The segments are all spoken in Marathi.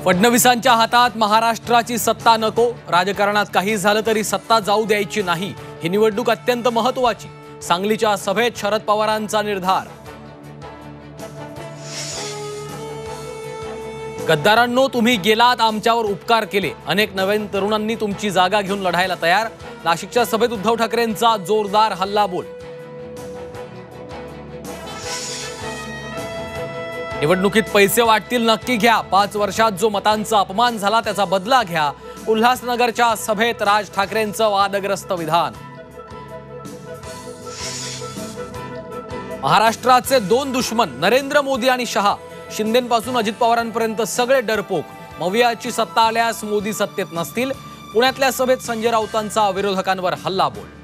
फडणवीसांच्या हातात महाराष्ट्राची सत्ता नको, राजकारणात काही झालं तरी सत्ता जाऊ द्यायची नाही। ही निवडणूक अत्यंत महत्त्वाची, सांगलीच्या सभेत शरद पवारांचा निर्धार। गद्दारांनो, तुम्ही गेलात, आमच्यावर उपकार केले, अनेक नवीन तरुणांनी तुमची जागा घेऊन लढायला तयार। नाशिकच्या सभेत उद्धव ठाकरेंचा जोरदार हल्लाबोल। निवडणुकीत पैसे वाटतील नक्की घ्या, 5 वर्षात जो मतांचा अपमान झाला त्याचा बदला घ्या। उल्हासनगरच्या सभेत राज ठाकरेंचं वादग्रस्त विधान। महाराष्ट्राचे 2 दुश्मन नरेंद्र मोदी आणि शहा, शिंदेंपासून अजित पवारांपर्यंत सगळे डरपोक। मवियाची सत्ता आल्यास मोदी सत्तेत नसतील। पुण्यातल्या सभेत संजय राऊतांचा विरोधकांवर हल्लाबोल।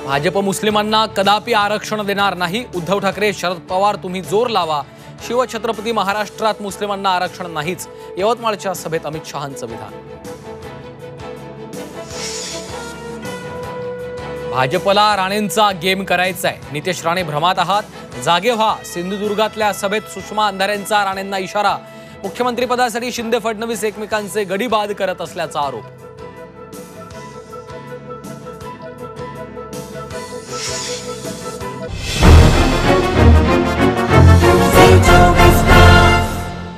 भाजप मुस्लिमांना कदापि आरक्षण देणार नाही, उद्धव ठाकरे शरद पवार तुम्ही जोर लावा। शिवछत्रपती महाराष्ट्रात मुस्लिमांना आरक्षण नाहीच, यवतमाळच्या सभेत अमित शहांचं विधान। भाजपला राणेंचा गेम करायचा आहे, नितेश राणे भ्रमात आहात, जागे व्हा। सिंधुदुर्गातल्या सभेत सुषमा अंधारेंचा राणेंना इशारा। मुख्यमंत्रीपदासाठी शिंदे फडणवीस एकमेकांचे गडीबाद करत असल्याचा आरोप।